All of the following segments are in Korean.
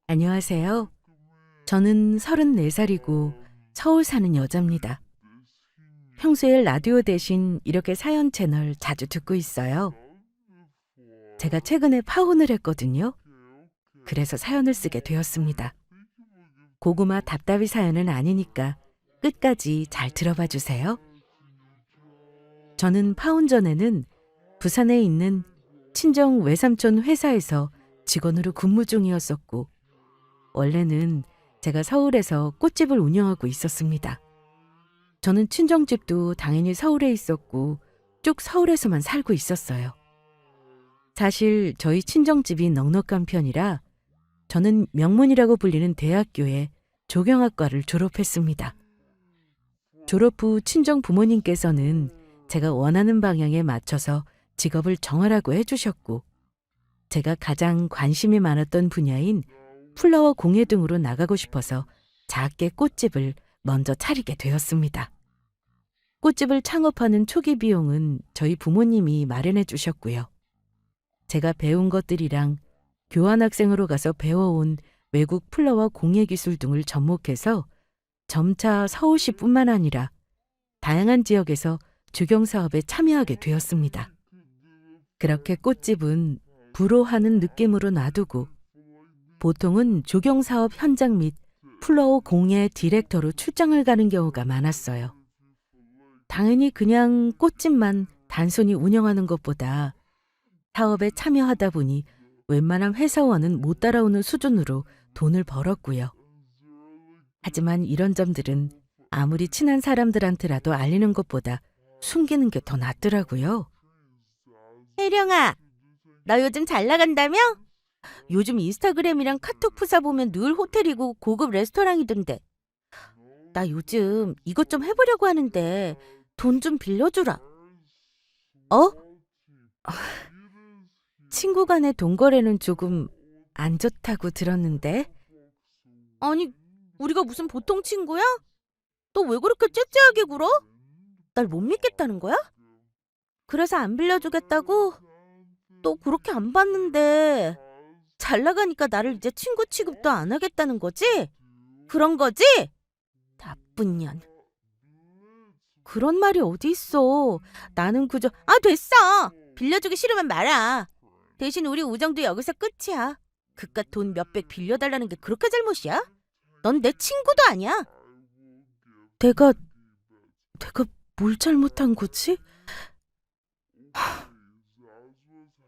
안녕하세요. 저는 34살이고 서울 사는 여자입니다. 평소에 라디오 대신 이렇게 사연 채널 자주 듣고 있어요. 제가 최근에 파혼을 했거든요. 그래서 사연을 쓰게 되었습니다. 고구마 답답이 사연은 아니니까 끝까지 잘 들어봐 주세요. 저는 파혼 전에는 부산에 있는 친정 외삼촌 회사에서 직원으로 근무 중이었었고, 원래는 제가 서울에서 꽃집을 운영하고 있었습니다. 저는 친정집도 당연히 서울에 있었고 쭉 서울에서만 살고 있었어요. 사실 저희 친정집이 넉넉한 편이라 저는 명문이라고 불리는 대학교에 조경학과를 졸업했습니다. 졸업 후 친정 부모님께서는 제가 원하는 방향에 맞춰서 직업을 정하라고 해주셨고, 제가 가장 관심이 많았던 분야인 플라워 공예 등으로 나가고 싶어서 작게 꽃집을 먼저 차리게 되었습니다. 꽃집을 창업하는 초기 비용은 저희 부모님이 마련해 주셨고요. 제가 배운 것들이랑 교환학생으로 가서 배워온 외국 플라워 공예 기술 등을 접목해서 점차 서울시뿐만 아니라 다양한 지역에서 조경 사업에 참여하게 되었습니다. 그렇게 꽃집은 부로하는 느낌으로 놔두고 보통은 조경 사업 현장 및 플라워 공예 디렉터로 출장을 가는 경우가 많았어요. 당연히 그냥 꽃집만 단순히 운영하는 것보다 사업에 참여하다 보니 웬만한 회사원은 못 따라오는 수준으로 돈을 벌었고요. 하지만 이런 점들은 아무리 친한 사람들한테라도 알리는 것보다 숨기는 게 더 낫더라고요. 혜령아, 너 요즘 잘 나간다며? 요즘 인스타그램이랑 카톡 프사 보면 늘 호텔이고 고급 레스토랑이던데. 나 요즘 이것 좀 해보려고 하는데 돈 좀 빌려주라. 어? 친구 간의 돈 거래는 조금 안 좋다고 들었는데. 아니, 우리가 무슨 보통 친구야? 너 왜 그렇게 째째하게 굴어? 날 못 믿겠다는 거야? 그래서 안 빌려주겠다고? 너 그렇게 안 받는데 잘 나가니까 나를 이제 친구 취급도 안 하겠다는 거지? 그런 거지? 나쁜 년. 그런 말이 어디 있어. 나는 그저 됐어. 빌려주기 싫으면 말아. 대신 우리 우정도 여기서 끝이야. 그깟 돈 몇백 빌려달라는 게 그렇게 잘못이야? 넌 내 친구도 아니야. 내가 뭘 잘못한 거지?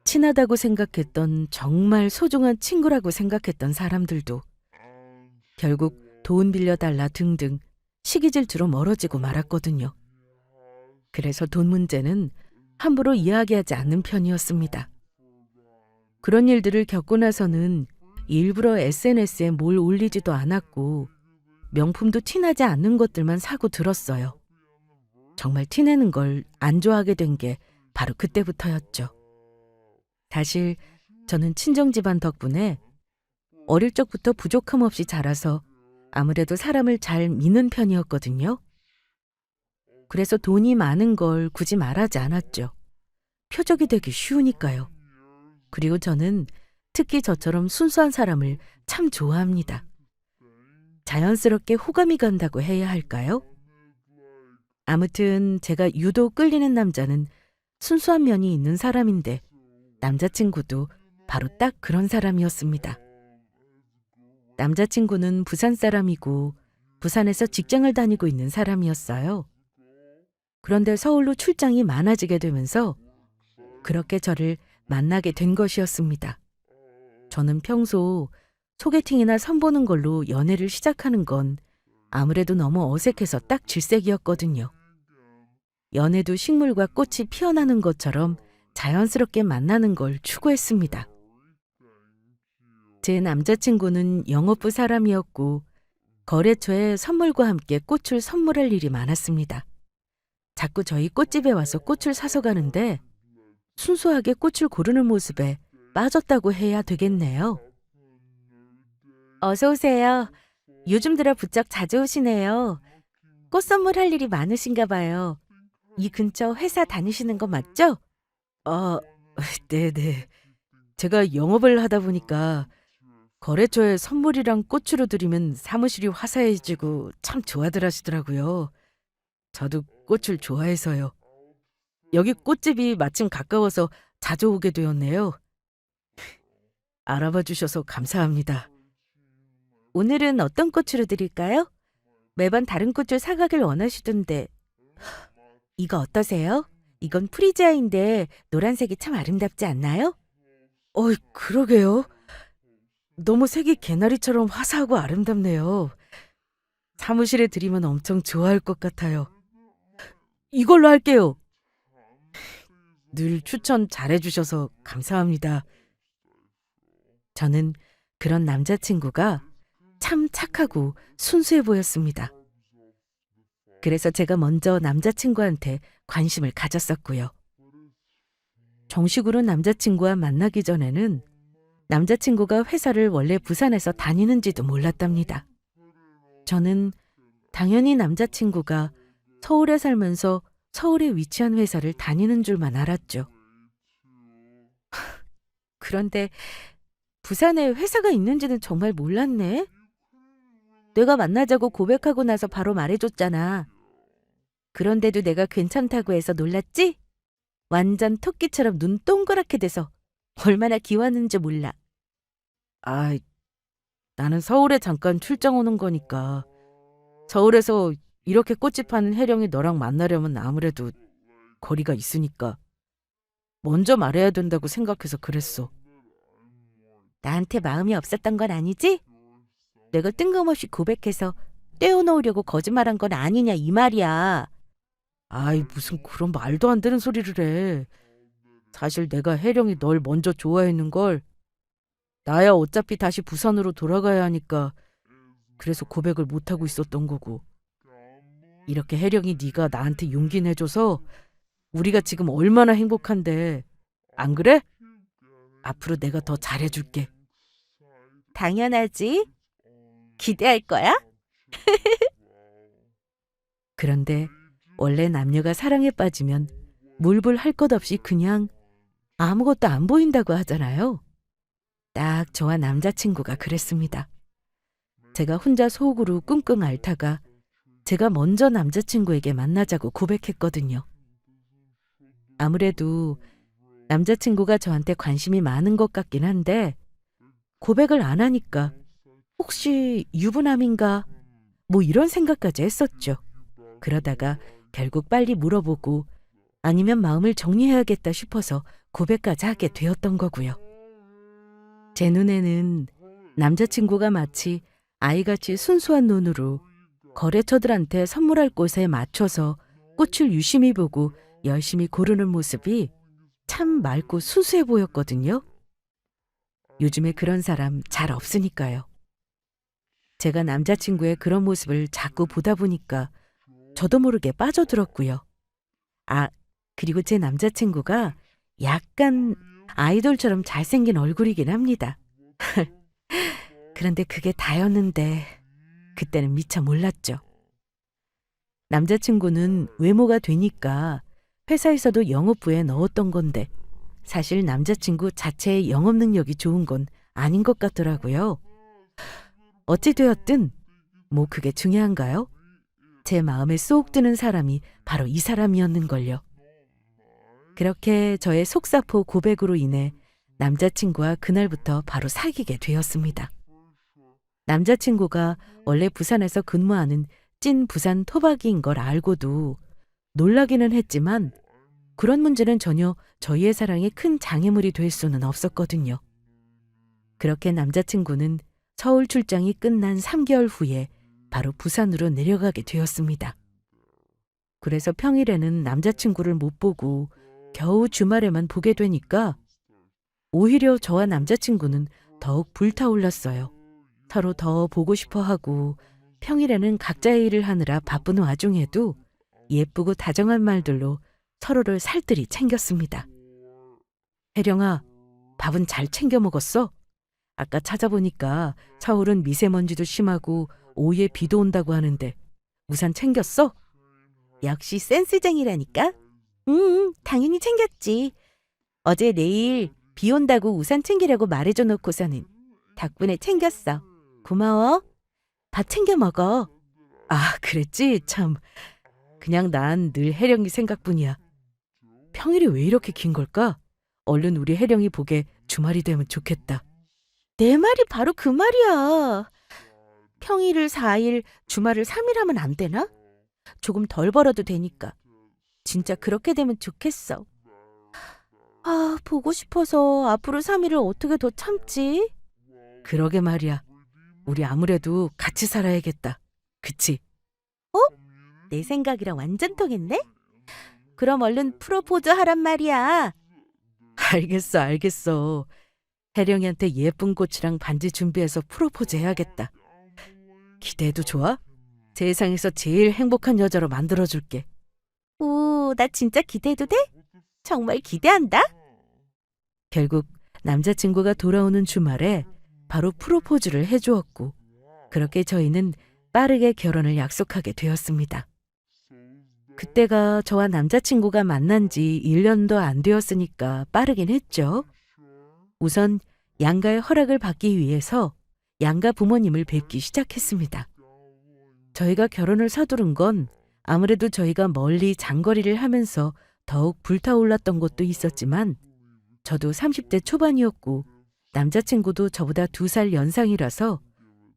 친하다고 생각했던 정말 소중한 친구라고 생각했던 사람들도 결국 돈 빌려달라 등등 시기 질투로 멀어지고 말았거든요. 그래서 돈 문제는 함부로 이야기하지 않는 편이었습니다. 그런 일들을 겪고 나서는 일부러 SNS에 뭘 올리지도 않았고 명품도 티나지 않는 것들만 사고 들었어요. 정말 티내는 걸 안 좋아하게 된 게 바로 그때부터였죠. 사실 저는 친정집안 덕분에 어릴 적부터 부족함 없이 자라서 아무래도 사람을 잘 미는 편이었거든요. 그래서 돈이 많은 걸 굳이 말하지 않았죠. 표적이 되기 쉬우니까요. 그리고 저는 특히 저처럼 순수한 사람을 참 좋아합니다. 자연스럽게 호감이 간다고 해야 할까요? 아무튼 제가 유독 끌리는 남자는 순수한 면이 있는 사람인데 남자친구도 바로 딱 그런 사람이었습니다. 남자친구는 부산 사람이고 부산에서 직장을 다니고 있는 사람이었어요. 그런데 서울로 출장이 많아지게 되면서 그렇게 저를 만나게 된 것이었습니다. 저는 평소 소개팅이나 선보는 걸로 연애를 시작하는 건 아무래도 너무 어색해서 딱 질색이었거든요. 연애도 식물과 꽃이 피어나는 것처럼 자연스럽게 만나는 걸 추구했습니다. 제 남자친구는 영업부 사람이었고 거래처에 선물과 함께 꽃을 선물할 일이 많았습니다. 자꾸 저희 꽃집에 와서 꽃을 사서 가는데 순수하게 꽃을 고르는 모습에 빠졌다고 해야 되겠네요. 어서 오세요. 요즘 들어 부쩍 자주 오시네요. 꽃 선물할 일이 많으신가 봐요. 이 근처 회사 다니시는 거 맞죠? 아, 네네. 제가 영업을 하다 보니까 거래처에 선물이랑 꽃으로 드리면 사무실이 화사해지고 참 좋아들 하시더라고요. 저도 꽃을 좋아해서요. 여기 꽃집이 마침 가까워서 자주 오게 되었네요. 알아봐 주셔서 감사합니다. 오늘은 어떤 꽃으로 드릴까요? 매번 다른 꽃을 사가길 원하시던데. 이거 어떠세요? 이건 프리지아인데 노란색이 참 아름답지 않나요? 어이, 그러게요. 너무 색이 개나리처럼 화사하고 아름답네요. 사무실에 드리면 엄청 좋아할 것 같아요. 이걸로 할게요. 늘 추천 잘해주셔서 감사합니다. 저는 그런 남자친구가 참 착하고 순수해 보였습니다. 그래서 제가 먼저 남자친구한테 관심을 가졌었고요. 정식으로 남자친구와 만나기 전에는 남자친구가 회사를 원래 부산에서 다니는지도 몰랐답니다. 저는 당연히 남자친구가 서울에 살면서 서울에 위치한 회사를 다니는 줄만 알았죠. 그런데 부산에 회사가 있는지는 정말 몰랐네. 내가 만나자고 고백하고 나서 바로 말해줬잖아. 그런데도 내가 괜찮다고 해서 놀랐지? 완전 토끼처럼 눈 동그랗게 돼서 얼마나 기왔는지 몰라. 아, 나는 서울에 잠깐 출장 오는 거니까. 서울에서 이렇게 꽃집 하는 혜령이 너랑 만나려면 아무래도 거리가 있으니까 먼저 말해야 된다고 생각해서 그랬어. 나한테 마음이 없었던 건 아니지? 내가 뜬금없이 고백해서 떼어놓으려고 거짓말한 건 아니냐 이 말이야. 아이, 무슨 그런 말도 안 되는 소리를 해. 사실 내가 혜령이 널 먼저 좋아했는 걸 나야 어차피 다시 부산으로 돌아가야 하니까 그래서 고백을 못하고 있었던 거고. 이렇게 혜령이 네가 나한테 용기 내줘서 우리가 지금 얼마나 행복한데. 안 그래? 앞으로 내가 더 잘해줄게. 당연하지. 기대할 거야? 그런데 원래 남녀가 사랑에 빠지면 물불 할 것 없이 그냥 아무것도 안 보인다고 하잖아요. 딱 저와 남자친구가 그랬습니다. 제가 혼자 속으로 끙끙 앓다가 제가 먼저 남자친구에게 만나자고 고백했거든요. 아무래도 남자친구가 저한테 관심이 많은 것 같긴 한데 고백을 안 하니까 혹시 유부남인가? 뭐 이런 생각까지 했었죠. 그러다가 결국 빨리 물어보고 아니면 마음을 정리해야겠다 싶어서 고백까지 하게 되었던 거고요. 제 눈에는 남자친구가 마치 아이같이 순수한 눈으로 거래처들한테 선물할 곳에 맞춰서 꽃을 유심히 보고 열심히 고르는 모습이 참 맑고 순수해 보였거든요. 요즘에 그런 사람 잘 없으니까요. 제가 남자친구의 그런 모습을 자꾸 보다 보니까 저도 모르게 빠져들었고요. 아, 그리고 제 남자친구가 약간 아이돌처럼 잘생긴 얼굴이긴 합니다. 그런데 그게 다였는데 그때는 미처 몰랐죠. 남자친구는 외모가 되니까 회사에서도 영업부에 넣었던 건데 사실 남자친구 자체의 영업 능력이 좋은 건 아닌 것 같더라고요. 어찌되었든 뭐 그게 중요한가요? 제 마음에 쏙 드는 사람이 바로 이 사람이었는걸요. 그렇게 저의 속사포 고백으로 인해 남자친구와 그날부터 바로 사귀게 되었습니다. 남자친구가 원래 부산에서 근무하는 찐 부산 토박이인 걸 알고도 놀라기는 했지만 그런 문제는 전혀 저희의 사랑에 큰 장애물이 될 수는 없었거든요. 그렇게 남자친구는 서울 출장이 끝난 3개월 후에 바로 부산으로 내려가게 되었습니다. 그래서 평일에는 남자친구를 못 보고 겨우 주말에만 보게 되니까 오히려 저와 남자친구는 더욱 불타올랐어요. 서로 더 보고 싶어 하고 평일에는 각자의 일을 하느라 바쁜 와중에도 예쁘고 다정한 말들로 서로를 살뜰히 챙겼습니다. 혜령아, 밥은 잘 챙겨 먹었어? 아까 찾아보니까 서울은 미세먼지도 심하고 오후에 비도 온다고 하는데 우산 챙겼어? 역시 센스쟁이라니까? 당연히 챙겼지. 어제 내일 비 온다고 우산 챙기라고 말해줘 놓고서는 덕분에 챙겼어. 고마워. 밥 챙겨 먹어. 아, 그랬지? 참. 그냥 난 늘 혜령이 생각뿐이야. 평일이 왜 이렇게 긴 걸까? 얼른 우리 혜령이 보게 주말이 되면 좋겠다. 내 말이 바로 그 말이야. 평일을 4일, 주말을 3일 하면 안 되나? 조금 덜 벌어도 되니까. 진짜 그렇게 되면 좋겠어. 아, 보고 싶어서 앞으로 3일을 어떻게 더 참지? 그러게 말이야. 우리 아무래도 같이 살아야겠다. 그치? 어? 내 생각이랑 완전 통했네? 그럼 얼른 프로포즈 하란 말이야. 알겠어, 알겠어. 혜령이한테 예쁜 꽃이랑 반지 준비해서 프로포즈 해야겠다. 기대해도 좋아? 세상에서 제일 행복한 여자로 만들어줄게. 오, 나 진짜 기대해도 돼? 정말 기대한다. 결국 남자친구가 돌아오는 주말에 바로 프로포즈를 해주었고, 그렇게 저희는 빠르게 결혼을 약속하게 되었습니다. 그때가 저와 남자친구가 만난 지 1년도 안 되었으니까 빠르긴 했죠. 우선 양가의 허락을 받기 위해서 양가 부모님을 뵙기 시작했습니다. 저희가 결혼을 서두른 건 아무래도 저희가 멀리 장거리를 하면서 더욱 불타올랐던 것도 있었지만, 저도 30대 초반이었고 남자친구도 저보다 2살 연상이라서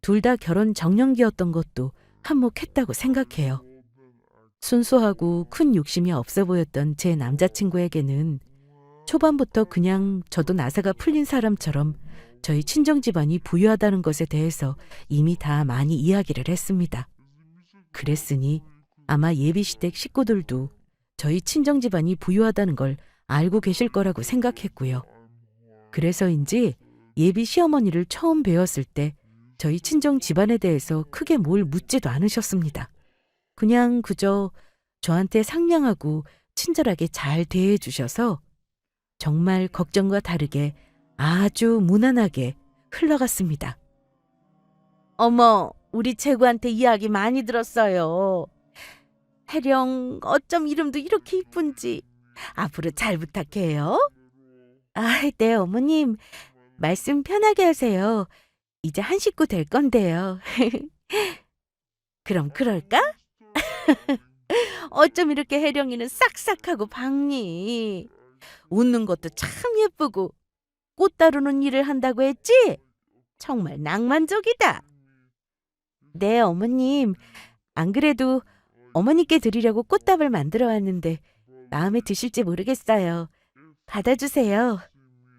둘 다 결혼 정년기였던 것도 한몫했다고 생각해요. 순수하고 큰 욕심이 없어 보였던 제 남자친구에게는 초반부터 그냥 저도 나사가 풀린 사람처럼 저희 친정 집안이 부유하다는 것에 대해서 이미 다 많이 이야기를 했습니다. 그랬으니 아마 예비시댁 식구들도 저희 친정 집안이 부유하다는 걸 알고 계실 거라고 생각했고요. 그래서인지 예비 시어머니를 처음 뵈었을 때 저희 친정 집안에 대해서 크게 뭘 묻지도 않으셨습니다. 그냥 그저 저한테 상냥하고 친절하게 잘 대해 주셔서 정말 걱정과 다르게 아주 무난하게 흘러갔습니다. 어머, 우리 재구한테 이야기 많이 들었어요. 혜령 어쩜 이름도 이렇게 이쁜지. 앞으로 잘 부탁해요. 아, 네, 어머님. 말씀 편하게 하세요. 이제 한 식구 될 건데요. 그럼 그럴까? 어쩜 이렇게 혜령이는 싹싹하고 밝니? 웃는 것도 참 예쁘고 꽃 다루는 일을 한다고 했지? 정말 낭만적이다. 네, 어머님. 안 그래도 어머니께 드리려고 꽃다발 만들어 왔는데 마음에 드실지 모르겠어요. 받아주세요.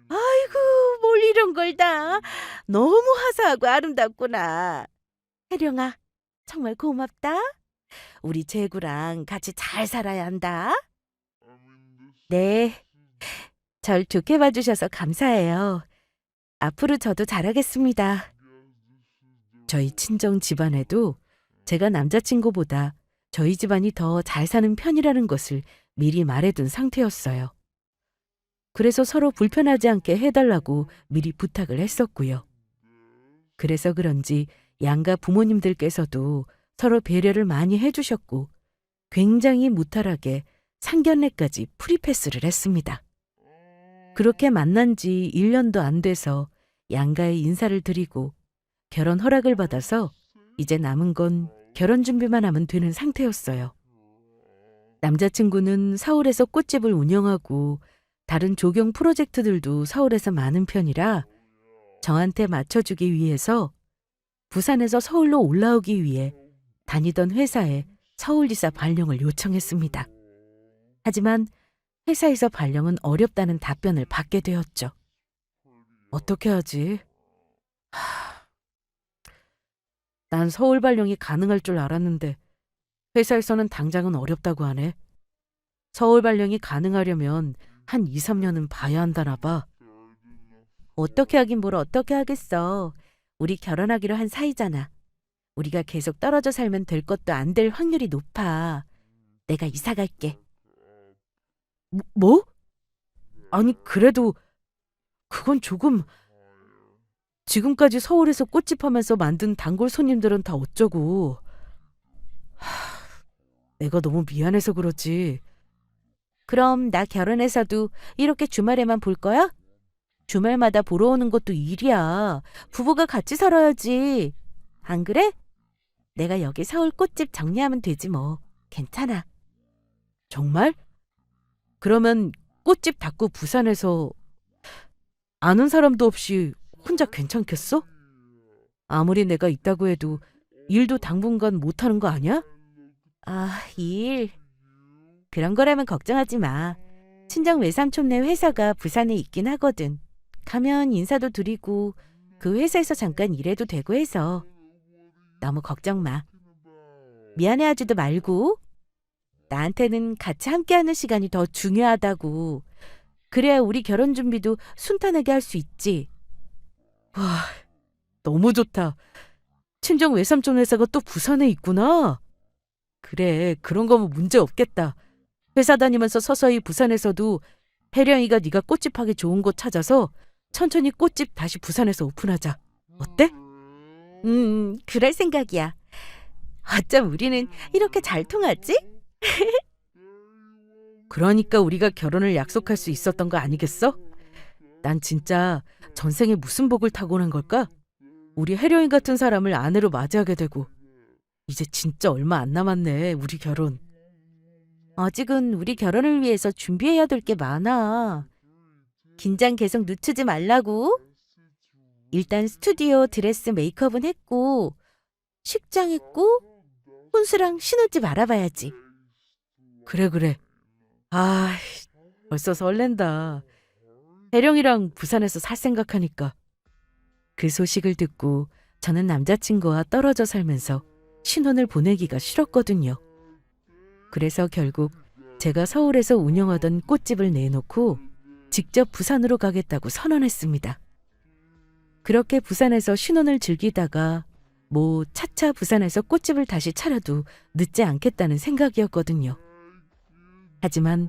아이고, 뭘 이런 걸 다. 너무 화사하고 아름답구나. 혜령아, 정말 고맙다. 우리 재구랑 같이 잘 살아야 한다. 네, 절 좋게 봐주셔서 감사해요. 앞으로 저도 잘하겠습니다. 저희 친정 집안에도 제가 남자친구보다 저희 집안이 더 잘 사는 편이라는 것을 미리 말해둔 상태였어요. 그래서 서로 불편하지 않게 해달라고 미리 부탁을 했었고요. 그래서 그런지 양가 부모님들께서도 서로 배려를 많이 해주셨고 굉장히 무탈하게 상견례까지 프리패스를 했습니다. 그렇게 만난 지 1년도 안 돼서 양가에 인사를 드리고 결혼 허락을 받아서 이제 남은 건 결혼 준비만 하면 되는 상태였어요. 남자친구는 서울에서 꽃집을 운영하고 다른 조경 프로젝트들도 서울에서 많은 편이라 저한테 맞춰주기 위해서 부산에서 서울로 올라오기 위해 다니던 회사에 서울지사 발령을 요청했습니다. 하지만 회사에서 발령은 어렵다는 답변을 받게 되었죠. 어떻게 하지? 난 서울 발령이 가능할 줄 알았는데 회사에서는 당장은 어렵다고 하네. 서울 발령이 가능하려면 한 2, 3년은 봐야 한다나 봐. 어떻게 하긴 뭘 어떻게 하겠어. 우리 결혼하기로 한 사이잖아. 우리가 계속 떨어져 살면 될 것도 안 될 확률이 높아. 내가 이사 갈게. 뭐? 아니, 그래도 그건 조금... 지금까지 서울에서 꽃집 하면서 만든 단골 손님들은 다 어쩌고. 내가 너무 미안해서 그러지. 그럼 나 결혼해서도 이렇게 주말에만 볼 거야? 주말마다 보러 오는 것도 일이야. 부부가 같이 살아야지. 안 그래? 내가 여기 서울 꽃집 정리하면 되지 뭐. 괜찮아. 정말? 그러면 꽃집 닫고 부산에서 아는 사람도 없이 혼자 괜찮겠어? 아무리 내가 있다고 해도 일도 당분간 못하는 거 아니야? 아, 일. 그런 거라면 걱정하지 마. 친정 외삼촌네 회사가 부산에 있긴 하거든. 가면 인사도 드리고 그 회사에서 잠깐 일해도 되고 해서 너무 걱정 마. 미안해하지도 말고. 나한테는 같이 함께하는 시간이 더 중요하다고. 그래야 우리 결혼 준비도 순탄하게 할 수 있지. 와, 너무 좋다. 친정 외삼촌 회사가 또 부산에 있구나. 그래, 그런 거면 문제 없겠다. 회사 다니면서 서서히 부산에서도 혜령이가 네가 꽃집 하기 좋은 곳 찾아서 천천히 꽃집 다시 부산에서 오픈하자. 어때? 그럴 생각이야. 어쩜 우리는 이렇게 잘 통하지? 그러니까 우리가 결혼을 약속할 수 있었던 거 아니겠어? 난 진짜 전생에 무슨 복을 타고난 걸까? 우리 혜령이 같은 사람을 아내로 맞이하게 되고 이제 진짜 얼마 안 남았네, 우리 결혼. 아직은 우리 결혼을 위해서 준비해야 될 게 많아. 긴장 계속 늦추지 말라고. 일단 스튜디오 드레스 메이크업은 했고 식장 했고 혼수랑 신혼집 알아봐야지. 그래. 아, 벌써 설렌다. 혜령이랑 부산에서 살 생각하니까. 그 소식을 듣고 저는 남자친구와 떨어져 살면서 신혼을 보내기가 싫었거든요. 그래서 결국 제가 서울에서 운영하던 꽃집을 내놓고 직접 부산으로 가겠다고 선언했습니다. 그렇게 부산에서 신혼을 즐기다가 뭐 차차 부산에서 꽃집을 다시 차려도 늦지 않겠다는 생각이었거든요. 하지만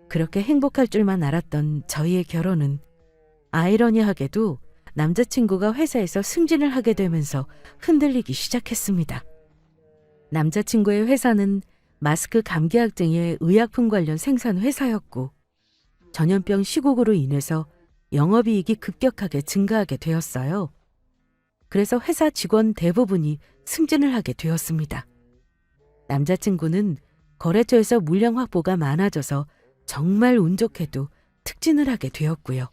그렇게 행복할 줄만 알았던 저희의 결혼은 아이러니하게도 남자친구가 회사에서 승진을 하게 되면서 흔들리기 시작했습니다. 남자친구의 회사는 마스크 감기약 등의 의약품 관련 생산 회사였고 전염병 시국으로 인해서 영업이익이 급격하게 증가하게 되었어요. 그래서 회사 직원 대부분이 승진을 하게 되었습니다. 남자친구는 거래처에서 물량 확보가 많아져서 정말 운 좋게도 특진을 하게 되었고요.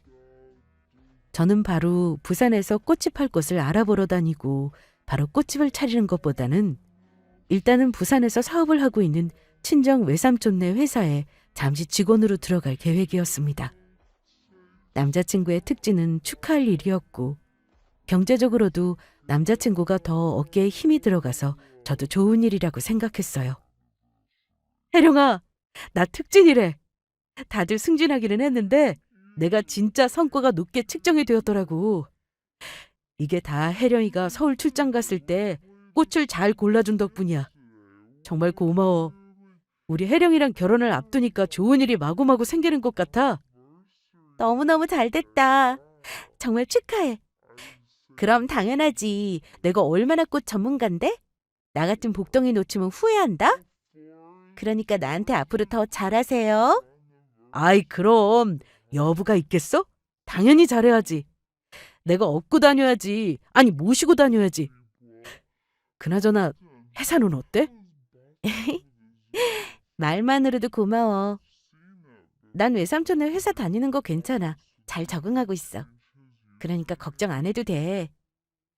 저는 바로 부산에서 꽃집 할 곳을 알아보러 다니고 바로 꽃집을 차리는 것보다는 일단은 부산에서 사업을 하고 있는 친정 외삼촌네 회사에 잠시 직원으로 들어갈 계획이었습니다. 남자친구의 특진은 축하할 일이었고 경제적으로도 남자친구가 더 어깨에 힘이 들어가서 저도 좋은 일이라고 생각했어요. 혜령아, 나 특진이래. 다들 승진하기는 했는데 내가 진짜 성과가 높게 측정이 되었더라고. 이게 다 혜령이가 서울 출장 갔을 때 꽃을 잘 골라준 덕분이야. 정말 고마워. 우리 혜령이랑 결혼을 앞두니까 좋은 일이 마구마구 생기는 것 같아. 너무너무 잘됐다. 정말 축하해. 그럼 당연하지. 내가 얼마나 꽃 전문가인데? 나 같은 복덩이 놓치면 후회한다? 그러니까 나한테 앞으로 더 잘하세요. 아이, 그럼 여부가 있겠어? 당연히 잘해야지. 내가 업고 다녀야지. 아니, 모시고 다녀야지. 그나저나 회사는 어때? 말만으로도 고마워. 난 외삼촌네 회사 다니는 거 괜찮아. 잘 적응하고 있어. 그러니까 걱정 안 해도 돼.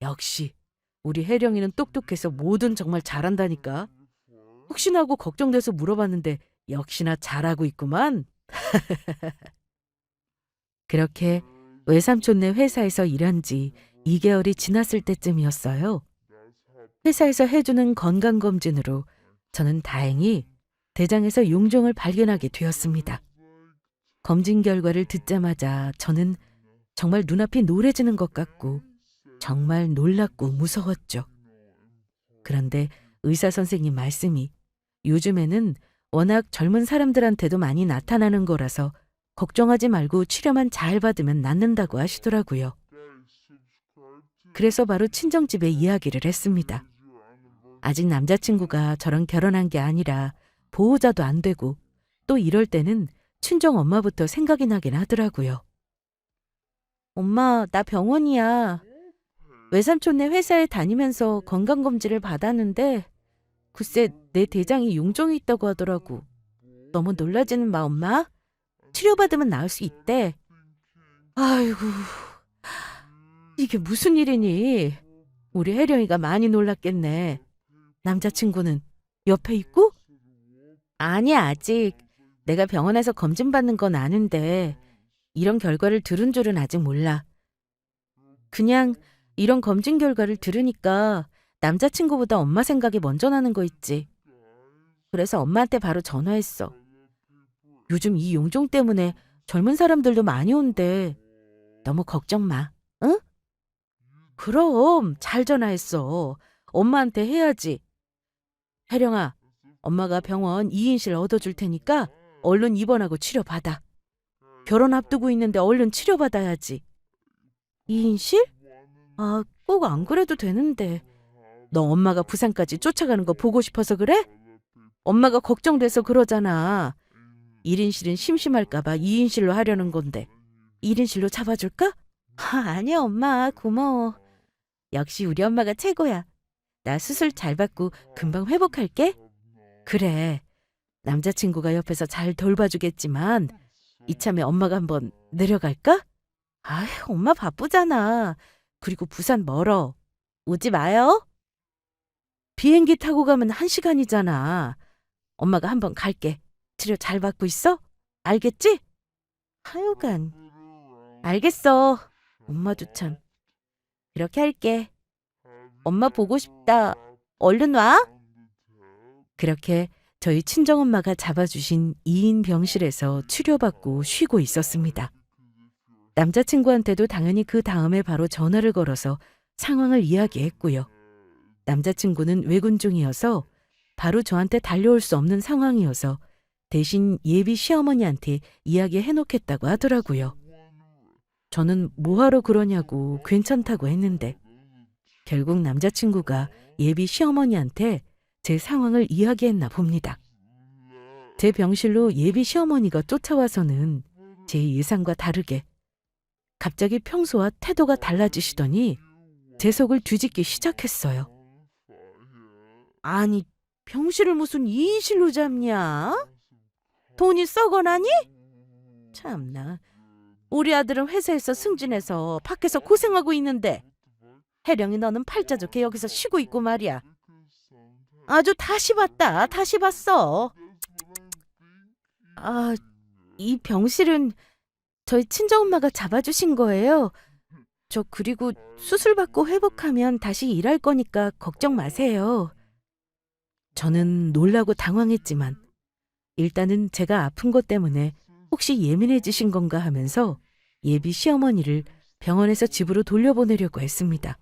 역시 우리 혜령이는 똑똑해서 뭐든 정말 잘한다니까. 혹시나 하고 걱정돼서 물어봤는데 역시나 잘하고 있구만. 그렇게 외삼촌네 회사에서 일한 지 2개월이 지났을 때쯤이었어요. 회사에서 해주는 건강검진으로 저는 다행히 대장에서 용종을 발견하게 되었습니다. 검진 결과를 듣자마자 저는 정말 눈앞이 노래지는 것 같고 정말 놀랍고 무서웠죠. 그런데 의사 선생님 말씀이 요즘에는 워낙 젊은 사람들한테도 많이 나타나는 거라서 걱정하지 말고 치료만 잘 받으면 낫는다고 하시더라고요. 그래서 바로 친정집에 이야기를 했습니다. 아직 남자친구가 저랑 결혼한 게 아니라 보호자도 안 되고 또 이럴 때는 친정 엄마부터 생각이 나긴 하더라고요. 엄마, 나 병원이야. 외삼촌네 회사에 다니면서 건강검진을 받았는데 글쎄 내 대장이 용종이 있다고 하더라고. 너무 놀라지는 마, 엄마. 치료받으면 나을 수 있대. 아이고, 이게 무슨 일이니? 우리 혜령이가 많이 놀랐겠네. 남자친구는 옆에 있고? 아니, 아직. 내가 병원에서 검진 받는 건 아는데 이런 결과를 들은 줄은 아직 몰라. 그냥 이런 검진 결과를 들으니까 남자친구보다 엄마 생각이 먼저 나는 거 있지. 그래서 엄마한테 바로 전화했어. 요즘 이 용종 때문에 젊은 사람들도 많이 온대. 너무 걱정 마. 응? 그럼 잘 전화했어. 엄마한테 해야지. 혜령아, 엄마가 병원 2인실 얻어줄 테니까 얼른 입원하고 치료받아. 결혼 앞두고 있는데 얼른 치료받아야지. 2인실? 아, 꼭 안 그래도 되는데. 너 엄마가 부산까지 쫓아가는 거 보고 싶어서 그래? 엄마가 걱정돼서 그러잖아. 1인실은 심심할까봐 2인실로 하려는 건데. 1인실로 잡아줄까? 아니야, 엄마. 고마워. 역시 우리 엄마가 최고야. 나 수술 잘 받고 금방 회복할게. 그래. 남자친구가 옆에서 잘 돌봐주겠지만 이참에 엄마가 한번 내려갈까? 아휴, 엄마 바쁘잖아. 그리고 부산 멀어. 오지 마요. 비행기 타고 가면 1시간이잖아. 엄마가 한번 갈게. 치료 잘 받고 있어? 알겠지? 하여간. 알겠어. 엄마도 참. 그렇게 할게. 엄마 보고 싶다. 얼른 와. 그렇게 저희 친정엄마가 잡아주신 2인 병실에서 치료받고 쉬고 있었습니다. 남자친구한테도 당연히 그 다음에 바로 전화를 걸어서 상황을 이야기했고요. 남자친구는 외군 중이어서 바로 저한테 달려올 수 없는 상황이어서 대신 예비 시어머니한테 이야기해놓겠다고 하더라고요. 저는 뭐하러 그러냐고 괜찮다고 했는데 결국 남자친구가 예비 시어머니한테 제 상황을 이야기했나 봅니다. 제 병실로 예비 시어머니가 쫓아와서는 제 예상과 다르게 갑자기 평소와 태도가 달라지시더니 제 속을 뒤집기 시작했어요. 아니, 병실을 무슨 2인실로 잡냐? 돈이 썩어나니? 참나, 우리 아들은 회사에서 승진해서 밖에서 고생하고 있는데 혜령이 너는 팔자 좋게 여기서 쉬고 있고 말이야. 아주 다시 봤다, 다시 봤어. 아, 이 병실은 저희 친정엄마가 잡아주신 거예요. 저 그리고 수술 받고 회복하면 다시 일할 거니까 걱정 마세요. 저는 놀라고 당황했지만 일단은 제가 아픈 것 때문에 혹시 예민해지신 건가 하면서 예비 시어머니를 병원에서 집으로 돌려보내려고 했습니다.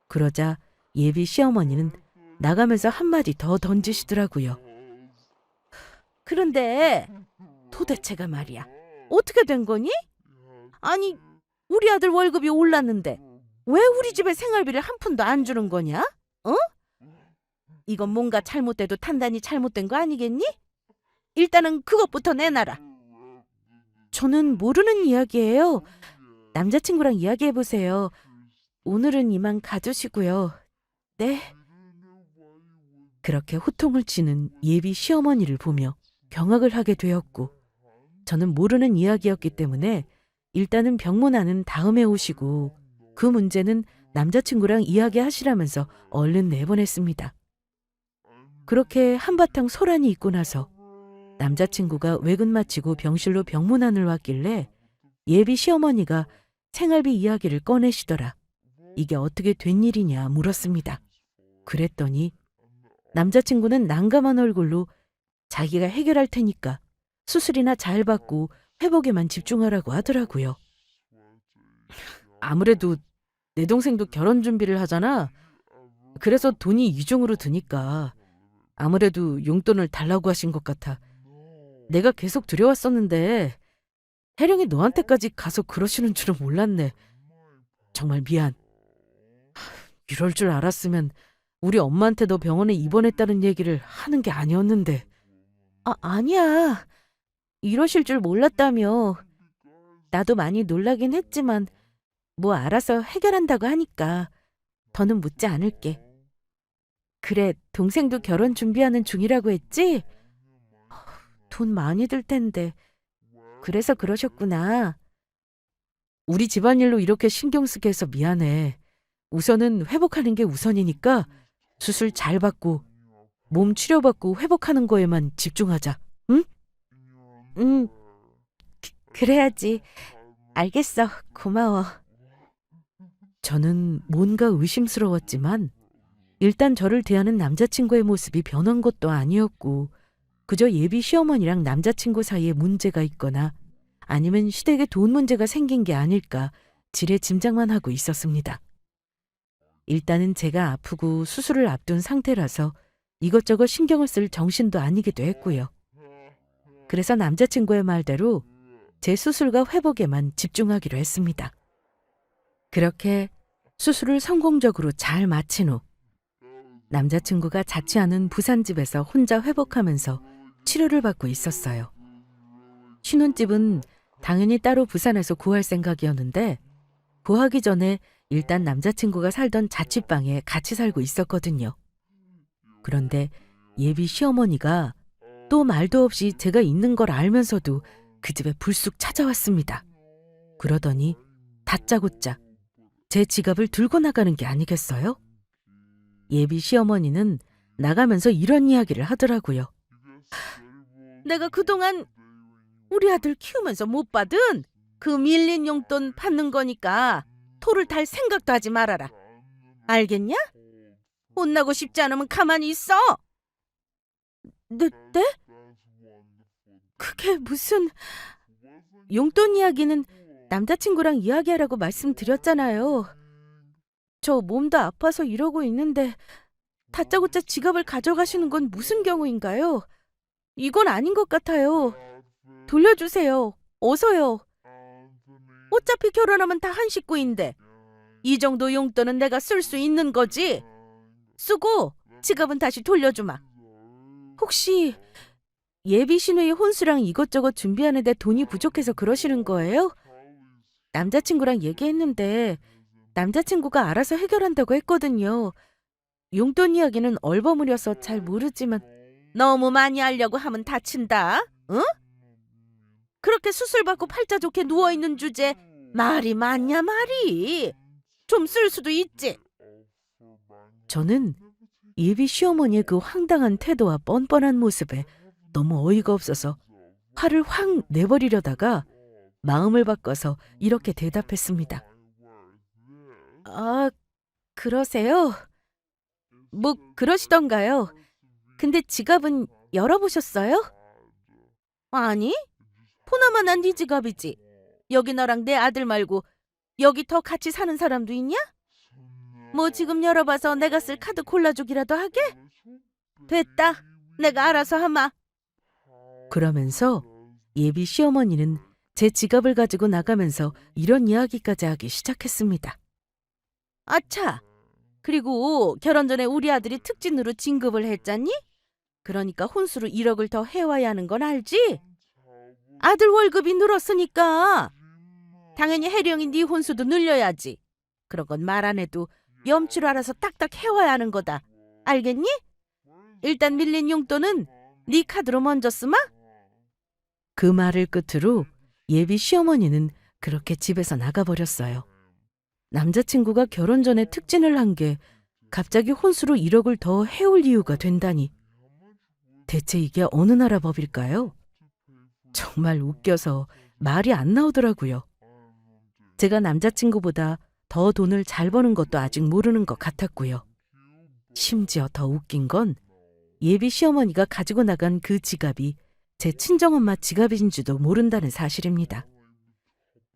그러자 예비 시어머니는 나가면서 한마디 더 던지시더라고요. 그런데 도대체가 말이야. 어떻게 된 거니? 아니, 우리 아들 월급이 올랐는데 왜 우리 집에 생활비를 한 푼도 안 주는 거냐? 어? 이건 뭔가 잘못돼도 단단히 잘못된 거 아니겠니? 일단은 그것부터 내놔라. 저는 모르는 이야기예요. 남자친구랑 이야기해보세요. 오늘은 이만 가주시고요. 네. 그렇게 호통을 치는 예비 시어머니를 보며 경악을 하게 되었고 저는 모르는 이야기였기 때문에 일단은 병문안은 다음에 오시고 그 문제는 남자친구랑 이야기하시라면서 얼른 내보냈습니다. 그렇게 한바탕 소란이 있고 나서 남자친구가 외근 마치고 병실로 병문안을 왔길래 예비 시어머니가 생활비 이야기를 꺼내시더라. 이게 어떻게 된 일이냐 물었습니다. 그랬더니 남자친구는 난감한 얼굴로 자기가 해결할 테니까 수술이나 잘 받고 회복에만 집중하라고 하더라고요. 아무래도 내 동생도 결혼 준비를 하잖아. 그래서 돈이 이중으로 드니까 아무래도 용돈을 달라고 하신 것 같아. 내가 계속 드려왔었는데 혜령이 너한테까지 가서 그러시는 줄은 몰랐네. 정말 미안. 이럴 줄 알았으면 우리 엄마한테 너 병원에 입원했다는 얘기를 하는 게 아니었는데. 아니야. 이러실 줄 몰랐다며. 나도 많이 놀라긴 했지만 뭐 알아서 해결한다고 하니까 더는 묻지 않을게. 그래, 동생도 결혼 준비하는 중이라고 했지? 돈 많이 들 텐데. 그래서 그러셨구나. 우리 집안일로 이렇게 신경 쓰게 해서 미안해. 우선은 회복하는 게 우선이니까 수술 잘 받고 몸 치료받고 회복하는 거에만 집중하자. 응? 응, 그래야지. 알겠어. 고마워. 저는 뭔가 의심스러웠지만 일단 저를 대하는 남자친구의 모습이 변한 것도 아니었고 그저 예비 시어머니랑 남자친구 사이에 문제가 있거나 아니면 시댁에 돈 문제가 생긴 게 아닐까 지레 짐작만 하고 있었습니다. 일단은 제가 아프고 수술을 앞둔 상태라서 이것저것 신경을 쓸 정신도 아니기도 했고요. 그래서 남자친구의 말대로 제 수술과 회복에만 집중하기로 했습니다. 그렇게 수술을 성공적으로 잘 마친 후 남자친구가 자취하는 부산집에서 혼자 회복하면서 치료를 받고 있었어요. 신혼집은 당연히 따로 부산에서 구할 생각이었는데 구하기 전에 일단 남자친구가 살던 자취방에 같이 살고 있었거든요. 그런데 예비 시어머니가 또 말도 없이 제가 있는 걸 알면서도 그 집에 불쑥 찾아왔습니다. 그러더니 다짜고짜 제 지갑을 들고 나가는 게 아니겠어요? 예비 시어머니는 나가면서 이런 이야기를 하더라고요. 내가 그동안 우리 아들 키우면서 못 받은 그 밀린 용돈 받는 거니까 토를 달 생각도 하지 말아라. 알겠냐? 혼나고 싶지 않으면 가만히 있어. 네? 그게 무슨... 용돈 이야기는 남자친구랑 이야기하라고 말씀드렸잖아요. 저 몸도 아파서 이러고 있는데 다짜고짜 지갑을 가져가시는 건 무슨 경우인가요? 이건 아닌 것 같아요. 돌려주세요. 어서요. 어차피 결혼하면 다 한 식구인데 이 정도 용돈은 내가 쓸 수 있는 거지. 쓰고 지갑은 다시 돌려주마. 혹시 예비 시누이 혼수랑 이것저것 준비하는데 돈이 부족해서 그러시는 거예요? 남자친구랑 얘기했는데 남자친구가 알아서 해결한다고 했거든요. 용돈 이야기는 얼버무려서 잘 모르지만 너무 많이 하려고 하면 다친다. 응? 그렇게 수술 받고 팔자 좋게 누워있는 주제 말이 많냐 말이. 좀 쓸 수도 있지. 저는 예비 시어머니의 그 황당한 태도와 뻔뻔한 모습에 너무 어이가 없어서 화를 확 내버리려다가 마음을 바꿔서 이렇게 대답했습니다. 아, 그러세요? 뭐 그러시던가요? 근데 지갑은 열어보셨어요? 아니, 포나마난 네 지갑이지. 여기 너랑 내 아들 말고 여기 더 같이 사는 사람도 있냐? 뭐 지금 열어봐서 내가 쓸 카드 골라주기라도 하게? 됐다. 내가 알아서 하마. 그러면서 예비 시어머니는 제 지갑을 가지고 나가면서 이런 이야기까지 하기 시작했습니다. 아차! 그리고 결혼 전에 우리 아들이 특진으로 진급을 했잖니? 그러니까 혼수로 1억을 더 해와야 하는 건 알지? 아들 월급이 늘었으니까 당연히 혜령이 네 혼수도 늘려야지. 그런 건 말 안 해도 염치로 알아서 딱딱 해와야 하는 거다. 알겠니? 일단 밀린 용돈은 네 카드로 먼저 쓰마? 그 말을 끝으로 예비 시어머니는 그렇게 집에서 나가버렸어요. 남자친구가 결혼 전에 특진을 한 게 갑자기 혼수로 1억을 더 해올 이유가 된다니. 대체 이게 어느 나라 법일까요? 정말 웃겨서 말이 안 나오더라고요. 제가 남자친구보다 더 돈을 잘 버는 것도 아직 모르는 것 같았고요. 심지어 더 웃긴 건 예비 시어머니가 가지고 나간 그 지갑이 제 친정엄마 지갑인지도 모른다는 사실입니다.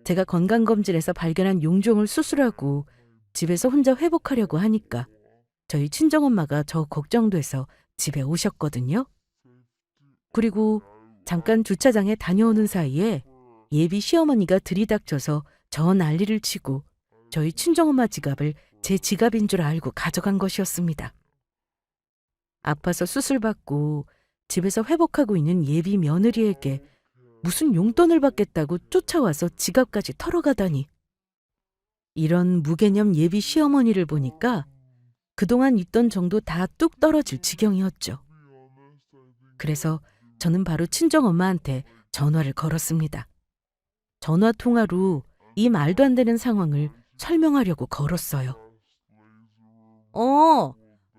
제가 건강검진에서 발견한 용종을 수술하고 집에서 혼자 회복하려고 하니까 저희 친정엄마가 저 걱정돼서 집에 오셨거든요. 그리고 잠깐 주차장에 다녀오는 사이에 예비 시어머니가 들이닥쳐서 저 난리를 치고 저희 친정엄마 지갑을 제 지갑인 줄 알고 가져간 것이었습니다. 아파서 수술받고 집에서 회복하고 있는 예비 며느리에게 무슨 용돈을 받겠다고 쫓아와서 지갑까지 털어가다니. 이런 무개념 예비 시어머니를 보니까 그동안 있던 정도 다 뚝 떨어질 지경이었죠. 그래서 저는 바로 친정엄마한테 전화를 걸었습니다. 전화 통화로 이 말도 안 되는 상황을 설명하려고 걸었어요.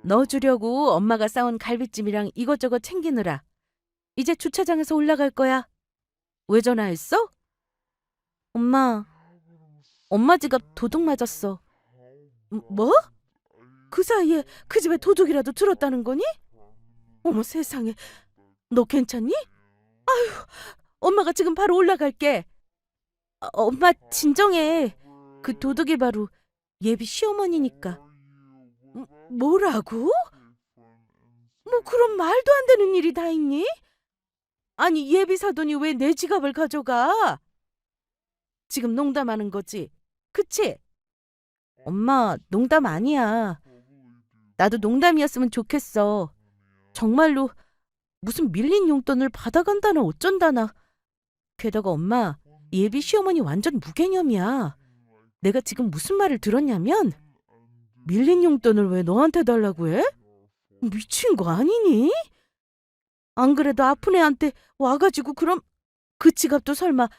너 주려고 엄마가 싸온 갈비찜이랑 이것저것 챙기느라 이제 주차장에서 올라갈 거야. 왜 전화했어? 엄마 지갑 도둑 맞았어. 뭐? 그 사이에 그 집에 도둑이라도 들었다는 거니? 어머 세상에, 너 괜찮니? 엄마가 지금 바로 올라갈게. 엄마 진정해. 그 도둑이 바로 예비 시어머니니까. 뭐라고? 뭐 그런 말도 안 되는 일이 다 있니? 아니 예비 사돈이 왜 내 지갑을 가져가? 지금 농담하는 거지? 그치? 엄마 농담 아니야. 나도 농담이었으면 좋겠어. 정말로 무슨 밀린 용돈을 받아간다나 어쩐다나. 게다가 엄마 예비 시어머니 완전 무개념이야. 내가 지금 무슨 말을 들었냐면 밀린 용돈을 왜 너한테 달라고 해? 미친 거 아니니? 안 그래도 아픈 애한테 와가지고 그럼 그 지갑도 설마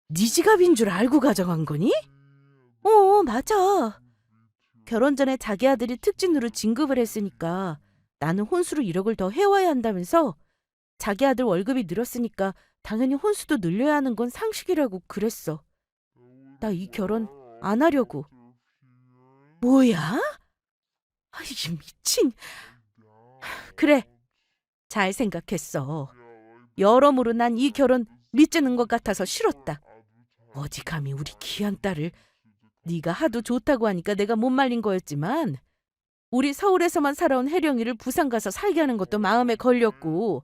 네 지갑인 줄 알고 가져간 거니? 맞아. 결혼 전에 자기 아들이 특진으로 진급을 했으니까 나는 혼수로 1억을 더 해와야 한다면서 자기 아들 월급이 늘었으니까 당연히 혼수도 늘려야 하는 건 상식이라고 그랬어. 나 이 결혼 안 하려고. 뭐야? 이 미친. 그래, 잘 생각했어. 여러모로 난 이 결혼 밑지는 것 같아서 싫었다. 어디 감히 우리 귀한 딸을. 네가 하도 좋다고 하니까 내가 못 말린 거였지만 우리 서울에서만 살아온 혜령이를 부산 가서 살게 하는 것도 마음에 걸렸고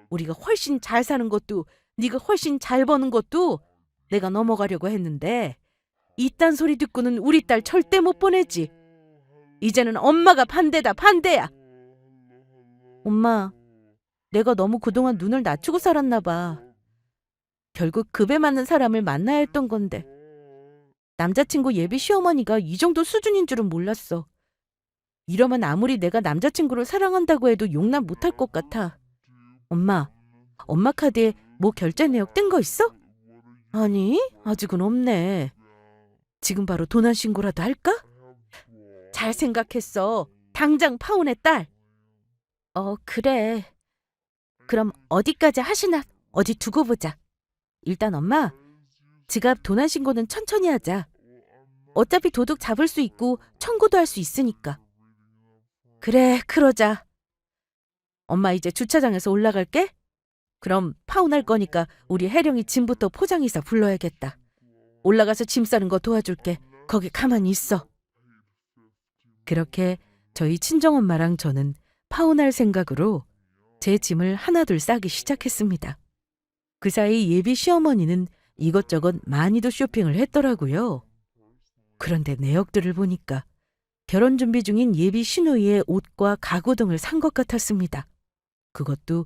우리가 훨씬 잘 사는 것도 네가 훨씬 잘 버는 것도 내가 넘어가려고 했는데 이딴 소리 듣고는 우리 딸 절대 못 보내지. 이제는 엄마가 반대다, 반대야. 엄마, 내가 너무 그동안 눈을 낮추고 살았나 봐. 결국 급에 맞는 사람을 만나야 했던 건데 남자친구 예비 시어머니가 이 정도 수준인 줄은 몰랐어. 이러면 아무리 내가 남자친구를 사랑한다고 해도 용납 못할 것 같아. 엄마 카드에 뭐 결제 내역 뜬 거 있어? 아니, 아직은 없네. 지금 바로 도난 신고라도 할까? 잘 생각했어. 당장 파혼의 딸. 그래. 그럼 어디까지 하시나 어디 두고 보자. 일단 엄마, 지갑 도난 신고는 천천히 하자. 어차피 도둑 잡을 수 있고 청구도 할 수 있으니까. 그래, 그러자. 엄마 이제 주차장에서 올라갈게. 그럼 파혼할 거니까 우리 혜령이 짐부터 포장이사 불러야겠다. 올라가서 짐 싸는 거 도와줄게. 거기 가만히 있어. 그렇게 저희 친정엄마랑 저는 파혼할 생각으로 제 짐을 하나둘 싸기 시작했습니다. 그 사이 예비 시어머니는 이것저것 많이도 쇼핑을 했더라고요. 그런데 내역들을 보니까 결혼 준비 중인 예비 시누이의 옷과 가구 등을 산 것 같았습니다. 그것도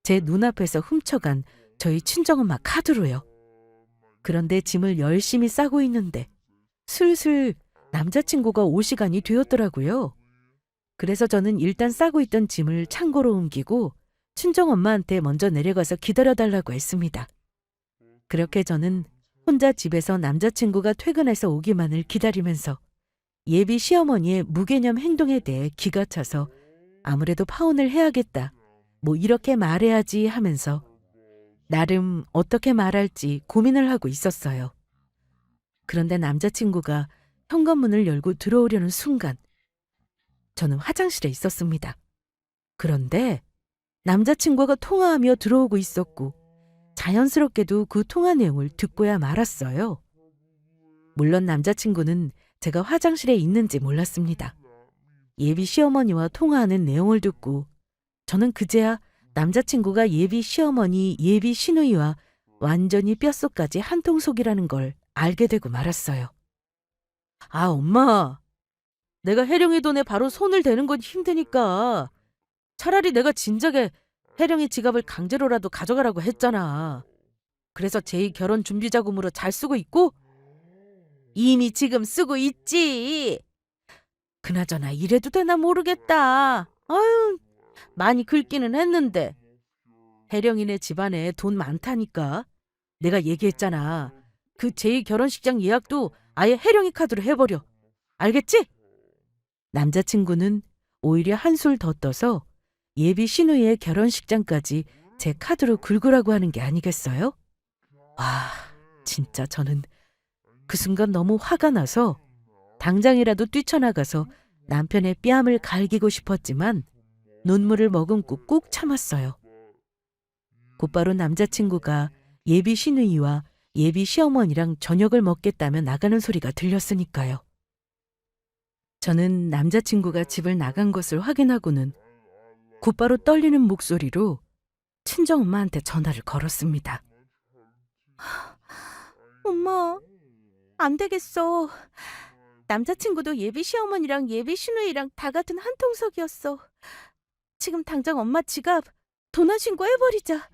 제 눈앞에서 훔쳐간 저희 친정엄마 카드로요. 그런데 짐을 열심히 싸고 있는데 슬슬 남자친구가 올 시간이 되었더라고요. 그래서 저는 일단 싸고 있던 짐을 창고로 옮기고 친정엄마한테 먼저 내려가서 기다려달라고 했습니다. 그렇게 저는 혼자 집에서 남자친구가 퇴근해서 오기만을 기다리면서 예비 시어머니의 무개념 행동에 대해 기가 차서 아무래도 파혼을 해야겠다. 뭐 이렇게 말해야지 하면서 나름 어떻게 말할지 고민을 하고 있었어요. 그런데 남자친구가 현관문을 열고 들어오려는 순간 저는 화장실에 있었습니다. 그런데 남자친구가 통화하며 들어오고 있었고 자연스럽게도 그 통화 내용을 듣고야 말았어요. 물론 남자친구는 제가 화장실에 있는지 몰랐습니다. 예비 시어머니와 통화하는 내용을 듣고 저는 그제야 남자친구가 예비 시어머니, 예비 시누이와 완전히 뼛속까지 한통속이라는 걸 알게 되고 말았어요. 아, 엄마. 내가 혜령이 돈에 바로 손을 대는 건 힘드니까 차라리 내가 진작에 혜령이 지갑을 강제로라도 가져가라고 했잖아. 그래서 제 결혼 준비 자금으로 잘 쓰고 있고 이미 지금 쓰고 있지. 그나저나 이래도 되나 모르겠다. 아유, 많이 긁기는 했는데. 혜령이네 집안에 돈 많다니까. 내가 얘기했잖아. 그 제2 결혼식장 예약도 아예 혜령이 카드로 해버려. 알겠지? 남자친구는 오히려 한술 더 떠서 예비 시누이의 결혼식장까지 제 카드로 긁으라고 하는 게 아니겠어요? 와, 진짜 저는 그 순간 너무 화가 나서 당장이라도 뛰쳐나가서 남편의 뺨을 갈기고 싶었지만 눈물을 머금고 꾹 참았어요. 곧바로 남자친구가 예비 시누이와 예비 시어머니랑 저녁을 먹겠다며 나가는 소리가 들렸으니까요. 저는 남자친구가 집을 나간 것을 확인하고는 곧바로 떨리는 목소리로 친정엄마한테 전화를 걸었습니다. 엄마, 안 되겠어. 남자친구도 예비 시어머니랑 예비 시누이랑 다 같은 한 통석이었어. 지금 당장 엄마 지갑 도난 신고해버리자.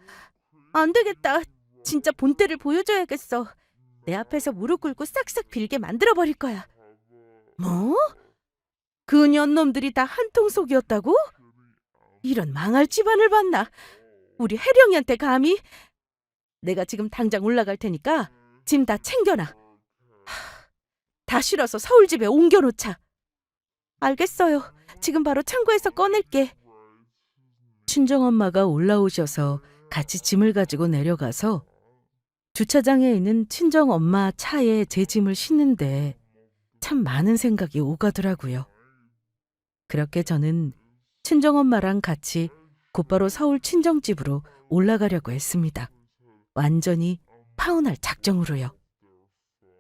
안 되겠다. 진짜 본때를 보여줘야겠어. 내 앞에서 무릎 꿇고 싹싹 빌게 만들어버릴 거야. 뭐? 그 년놈들이 다 한 통속이었다고? 이런 망할 집안을 봤나? 우리 혜령이한테 감히? 내가 지금 당장 올라갈 테니까 짐 다 챙겨놔. 다 실어서 서울집에 옮겨놓자. 알겠어요. 지금 바로 창고에서 꺼낼게. 친정엄마가 올라오셔서 같이 짐을 가지고 내려가서 주차장에 있는 친정엄마 차에 제 짐을 싣는데 참 많은 생각이 오가더라고요. 그렇게 저는 친정엄마랑 같이 곧바로 서울 친정집으로 올라가려고 했습니다. 완전히 파혼할 작정으로요.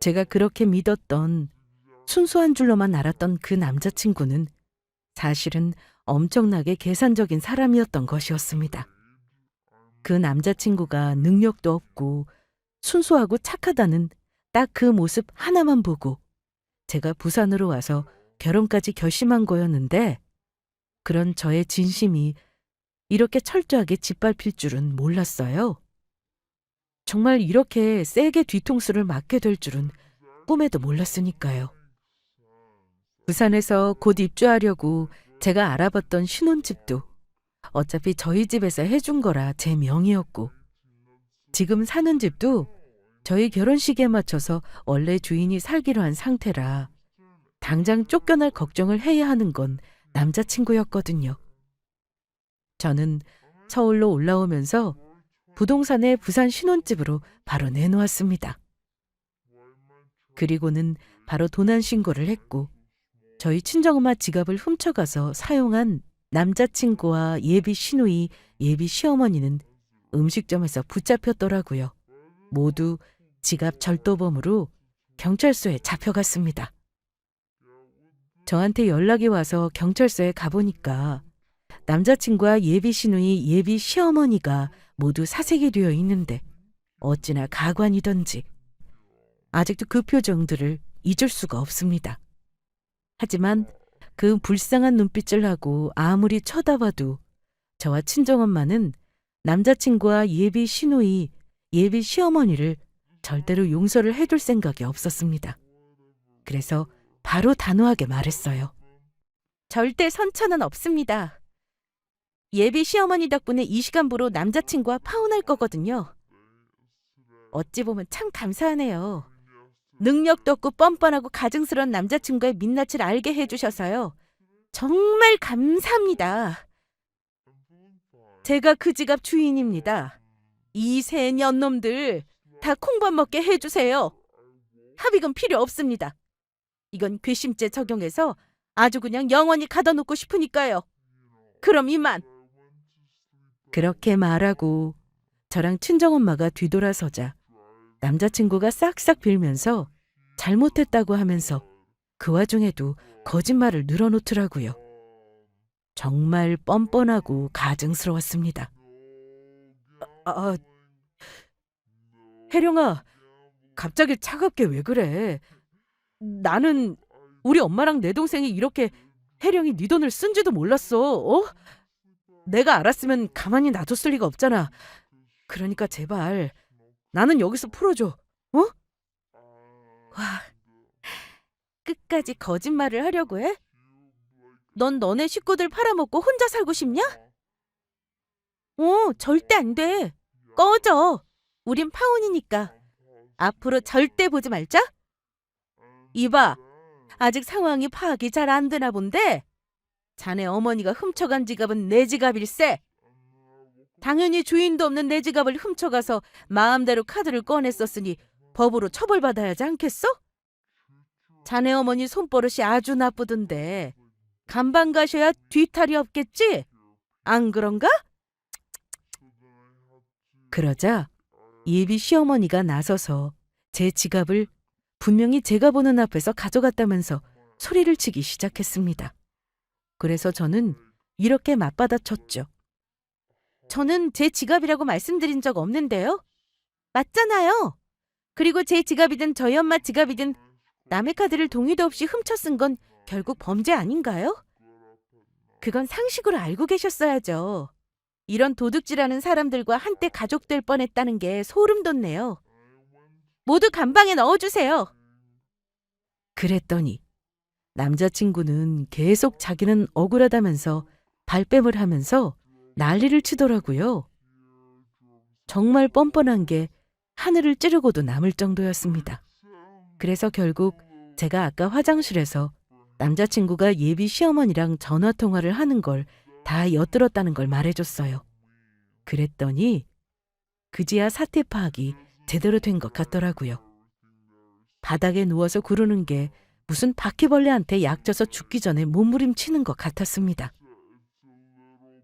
제가 그렇게 믿었던, 순수한 줄로만 알았던 그 남자친구는 사실은 엄청나게 계산적인 사람이었던 것이었습니다. 그 남자친구가 능력도 없고 순수하고 착하다는 딱 그 모습 하나만 보고 제가 부산으로 와서 결혼까지 결심한 거였는데 그런 저의 진심이 이렇게 철저하게 짓밟힐 줄은 몰랐어요. 정말 이렇게 세게 뒤통수를 맞게 될 줄은 꿈에도 몰랐으니까요. 부산에서 곧 입주하려고 제가 알아봤던 신혼집도 어차피 저희 집에서 해준 거라 제 명의였고 지금 사는 집도 저희 결혼식에 맞춰서 원래 주인이 살기로 한 상태라 당장 쫓겨날 걱정을 해야 하는 건 남자친구였거든요. 저는 서울로 올라오면서 부동산에 부산 신혼집으로 바로 내놓았습니다. 그리고는 바로 도난 신고를 했고 저희 친정엄마 지갑을 훔쳐가서 사용한 남자친구와 예비 시누이, 예비 시어머니는 음식점에서 붙잡혔더라고요. 모두 지갑 절도범으로 경찰서에 잡혀갔습니다. 저한테 연락이 와서 경찰서에 가보니까 남자친구와 예비 시누이, 예비 시어머니가 모두 사색이 되어 있는데 어찌나 가관이던지 아직도 그 표정들을 잊을 수가 없습니다. 하지만 그 불쌍한 눈빛을 하고 아무리 쳐다봐도 저와 친정엄마는 남자친구와 예비 시누이, 예비 시어머니를 절대로 용서를 해둘 생각이 없었습니다. 그래서 바로 단호하게 말했어요. 절대 선처는 없습니다. 예비 시어머니 덕분에 이 시간부로 남자친구와 파혼할 거거든요. 어찌 보면 참 감사하네요. 능력도 없고 뻔뻔하고 가증스러운 남자친구의 민낯을 알게 해주셔서요. 정말 감사합니다. 제가 그 지갑 주인입니다. 이 세 년놈들 다 콩밥 먹게 해주세요. 합의금 필요 없습니다. 이건 괘씸죄 적용해서 아주 그냥 영원히 가둬놓고 싶으니까요. 그럼 이만. 그렇게 말하고 저랑 친정엄마가 뒤돌아서자 남자친구가 싹싹 빌면서 잘못했다고 하면서 그 와중에도 거짓말을 늘어놓더라고요. 정말 뻔뻔하고 가증스러웠습니다. 혜령아, 갑자기 차갑게 왜 그래? 나는 우리 엄마랑 내 동생이 이렇게 혜령이 네 돈을 쓴지도 몰랐어. 어? 내가 알았으면 가만히 놔뒀을 리가 없잖아. 그러니까 제발 나는 여기서 풀어줘. 어? 와, 끝까지 거짓말을 하려고 해? 넌 너네 식구들 팔아먹고 혼자 살고 싶냐? 절대 안 돼. 꺼져. 우린 파혼이니까. 앞으로 절대 보지 말자. 이봐, 아직 상황이 파악이 잘 안 되나 본데 자네 어머니가 훔쳐간 지갑은 내 지갑일세. 당연히 주인도 없는 내 지갑을 훔쳐가서 마음대로 카드를 꺼냈었으니 법으로 처벌받아야지 않겠어? 자네 어머니 손버릇이 아주 나쁘던데 간방 가셔야 뒤탈이 없겠지? 안 그런가? 그러자 예비 시어머니가 나서서 제 지갑을 분명히 제가 보는 앞에서 가져갔다면서 소리를 치기 시작했습니다. 그래서 저는 이렇게 맞받아쳤죠. 저는 제 지갑이라고 말씀드린 적 없는데요. 맞잖아요. 그리고 제 지갑이든 저희 엄마 지갑이든 남의 카드를 동의도 없이 훔쳐 쓴 건 결국 범죄 아닌가요? 그건 상식으로 알고 계셨어야죠. 이런 도둑질하는 사람들과 한때 가족될 뻔했다는 게 소름 돋네요. 모두 감방에 넣어주세요. 그랬더니 남자친구는 계속 자기는 억울하다면서 발뺌을 하면서 난리를 치더라고요. 정말 뻔뻔한 게 하늘을 찌르고도 남을 정도였습니다. 그래서 결국 제가 아까 화장실에서 남자친구가 예비 시어머니랑 전화통화를 하는 걸 다 엿들었다는 걸 말해줬어요. 그랬더니 그제야 사태 파악이 제대로 된 것 같더라고요. 바닥에 누워서 구르는 게 무슨 바퀴벌레한테 약져서 죽기 전에 몸부림치는 것 같았습니다.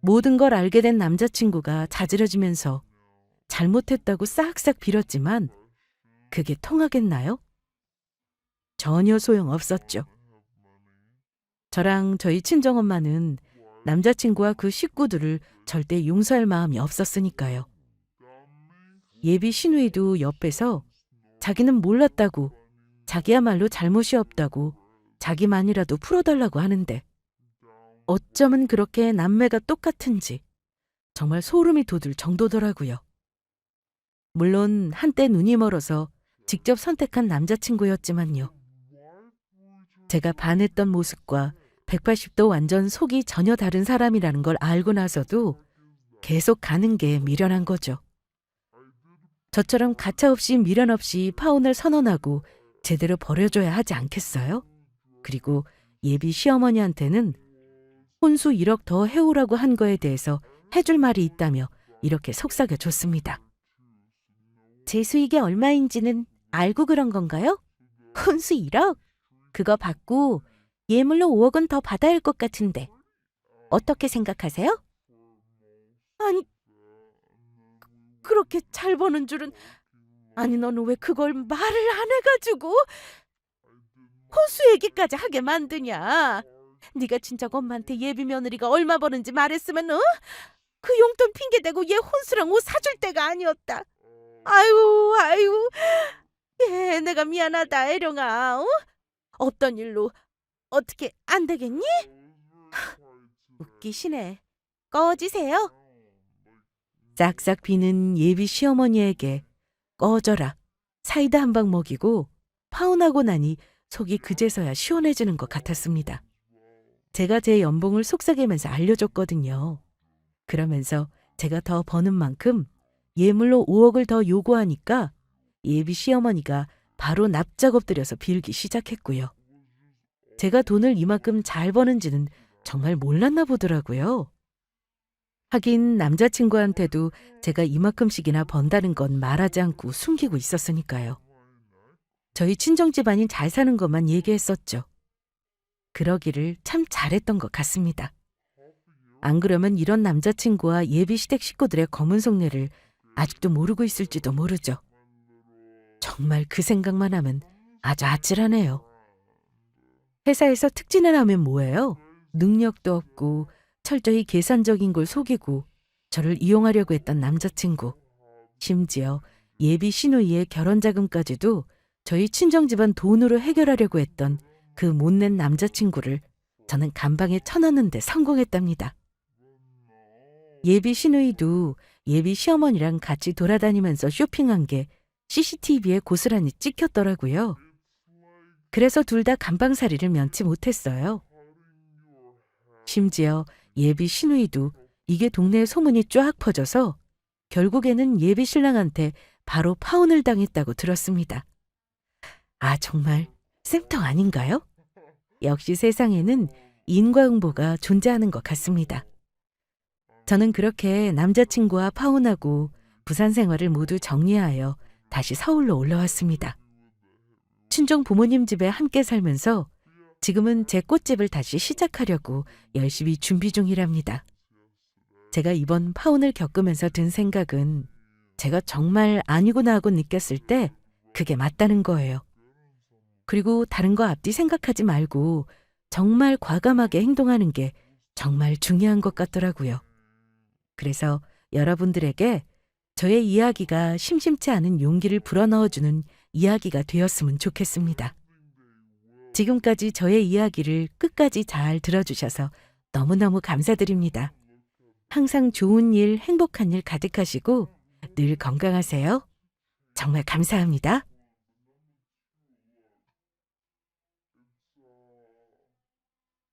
모든 걸 알게 된 남자친구가 자지러지면서 잘못했다고 싹싹 빌었지만 그게 통하겠나요? 전혀 소용없었죠. 저랑 저희 친정엄마는 남자친구와 그 식구들을 절대 용서할 마음이 없었으니까요. 예비 시누이도 옆에서 자기는 몰랐다고, 자기야말로 잘못이 없다고, 자기만이라도 풀어달라고 하는데 어쩌면 그렇게 남매가 똑같은지 정말 소름이 돋을 정도더라고요. 물론 한때 눈이 멀어서 직접 선택한 남자친구였지만요. 제가 반했던 모습과 180도 완전 속이 전혀 다른 사람이라는 걸 알고 나서도 계속 가는 게 미련한 거죠. 저처럼 가차없이 미련 없이 파혼을 선언하고 제대로 버려줘야 하지 않겠어요? 그리고 예비 시어머니한테는 혼수 1억 더 해오라고 한 거에 대해서 해줄 말이 있다며 이렇게 속삭여 줬습니다. 제 수익이 얼마인지는 알고 그런 건가요? 혼수 1억? 그거 받고 예물로 5억은 더 받아야 할 것 같은데 어떻게 생각하세요? 아니, 그렇게 잘 버는 줄은. 아니, 너는 왜 그걸 말을 안 해가지고 혼수 얘기까지 하게 만드냐? 네가 진작 엄마한테 예비 며느리가 얼마 버는지 말했으면 그 용돈 핑계대고 얘 혼수랑 옷 사줄 때가 아니었다. 아유, 얘 내가 미안하다 애령아. 없던 일로 어떻게 안 되겠니? 웃기시네. 꺼지세요. 싹싹 비는 예비 시어머니에게 꺼져라, 사이다 한 방 먹이고 파혼하고 나니 속이 그제서야 시원해지는 것 같았습니다. 제가 제 연봉을 속삭이면서 알려줬거든요. 그러면서 제가 더 버는 만큼 예물로 5억을 더 요구하니까 예비 시어머니가 바로 납작 엎드려서 빌기 시작했고요. 제가 돈을 이만큼 잘 버는지는 정말 몰랐나 보더라고요. 하긴 남자친구한테도 제가 이만큼씩이나 번다는 건 말하지 않고 숨기고 있었으니까요. 저희 친정집안이 잘 사는 것만 얘기했었죠. 그러기를 참 잘했던 것 같습니다. 안 그러면 이런 남자친구와 예비 시댁 식구들의 검은 속내를 아직도 모르고 있을지도 모르죠. 정말 그 생각만 하면 아주 아찔하네요. 회사에서 특진을 하면 뭐예요? 능력도 없고 철저히 계산적인 걸 속이고 저를 이용하려고 했던 남자친구. 심지어 예비 시누이의 결혼자금까지도 저희 친정집안 돈으로 해결하려고 했던 그 못낸 남자친구를 저는 감방에 쳐넣는데 성공했답니다. 예비 시누이도 예비 시어머니랑 같이 돌아다니면서 쇼핑한 게 CCTV에 고스란히 찍혔더라고요. 그래서 둘 다 감방살이를 면치 못했어요. 심지어 예비 시누이도 이게 동네에 소문이 쫙 퍼져서 결국에는 예비 신랑한테 바로 파혼을 당했다고 들었습니다. 아, 정말 쌤통 아닌가요? 역시 세상에는 인과응보가 존재하는 것 같습니다. 저는 그렇게 남자친구와 파혼하고 부산 생활을 모두 정리하여 다시 서울로 올라왔습니다. 친정 부모님 집에 함께 살면서 지금은 제 꽃집을 다시 시작하려고 열심히 준비 중이랍니다. 제가 이번 파혼을 겪으면서 든 생각은 제가 정말 아니구나 하고 느꼈을 때 그게 맞다는 거예요. 그리고 다른 거 앞뒤 생각하지 말고 정말 과감하게 행동하는 게 정말 중요한 것 같더라고요. 그래서 여러분들에게 저의 이야기가 심심치 않은 용기를 불어넣어주는 이야기가 되었으면 좋겠습니다. 지금까지 저의 이야기를 끝까지 잘 들어주셔서 너무너무 감사드립니다. 항상 좋은 일, 행복한 일 가득하시고 늘 건강하세요. 정말 감사합니다.